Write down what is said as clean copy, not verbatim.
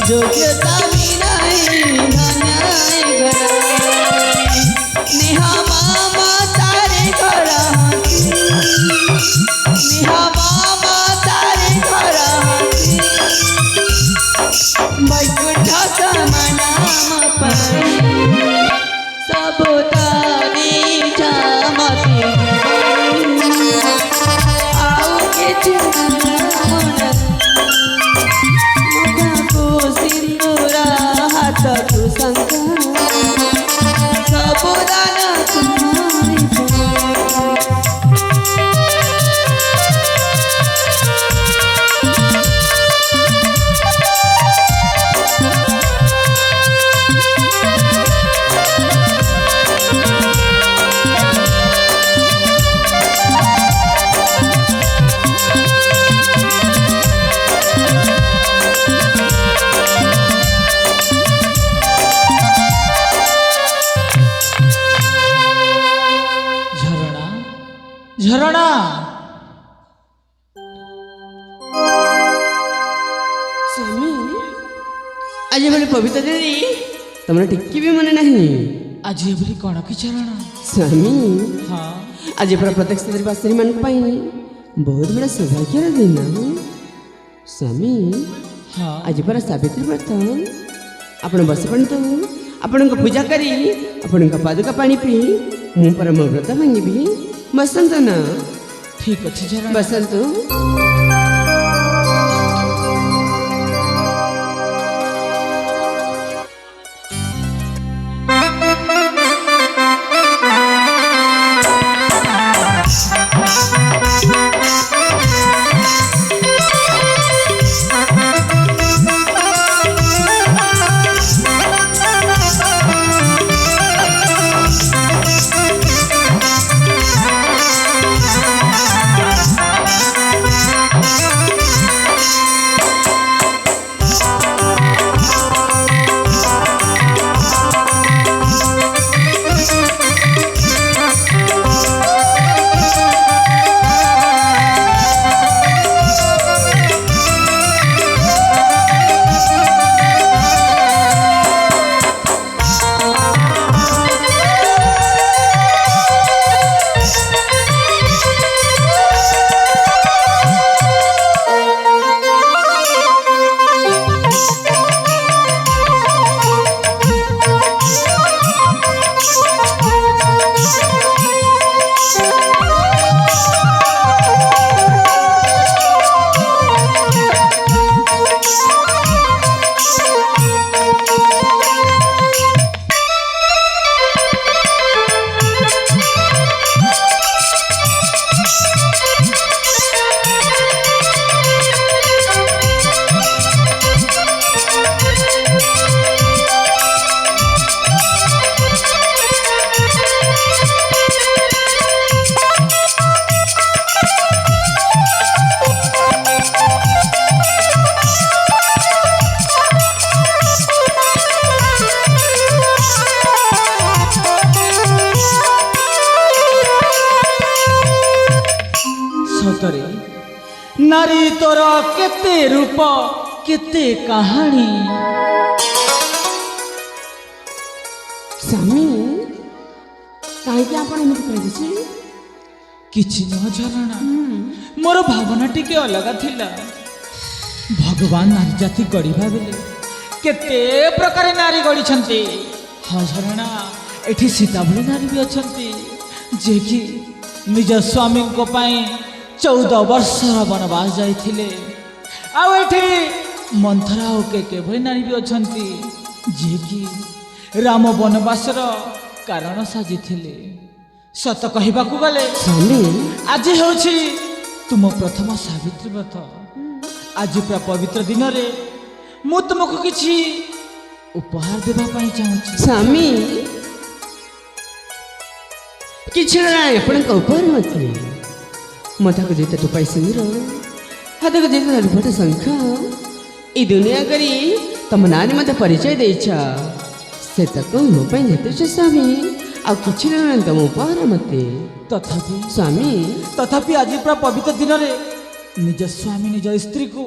योग्यता विनाई धन्याय घराई नेहा मामा तारे घरा नेहा मामा तारे घरा बैकुंठ समनाम पाई सब तारी जामती आओ के चिन्ह सिंदूरा हाथ तू संग सबुदान झरणा स्वामी आज बोले पवित्र देवी तुमने टिक्की भी मन नहीं आज बोली कौन कि झरणा स्वामी हाँ आज पूरा प्रत्यक्ष श्री मान बहुत बड़ा सौभाग्य दिन स्वामी हाँ आज पूरा सावित्री व्रत आपण बस पड़तु आपण पूजा करी आपण पादुका पानी पी मु परम व्रत भांगी बसंतु ना ठीक अच्छे झरणा बसंतु नारी तोर केते रूप केते कहानी स्वामी कहीं आप किछि न झरणा मोर भावना टिके अलग थिला भगवान नारी जाति गढ़ा बेले केते प्रकार नारी गढ़ी हाँ झरणा एठी सीता भली नारी भी अच्छी जे कि निज स्वामी को पाई 14 वर्षर वनवास जाइथिले आउ एठी मंथरा और के भली नारी भी अच्छी जे कि राम वनवासर कारण साजिथिले सत कहबाकू गले आज होछि तुम प्रथम सावित्री व्रत आज पूरा पवित्र दिन रे मु तुमको किछि उपहार देबा पाई चाहूछि स्वामी किछि नाही आपण को उपहार मते मथा को जेते तो पैसे निरो हाथ को जेते रुपट शंख ई दुनिया करी तुम नानी मते परिचय देइछा से तक मो पई नेते स्वामी आ किछि न तुम उपहार मते तथापि स्वामी तथापि आज पूरा पवित्र दिन रे निज स्वामी निज स्त्री को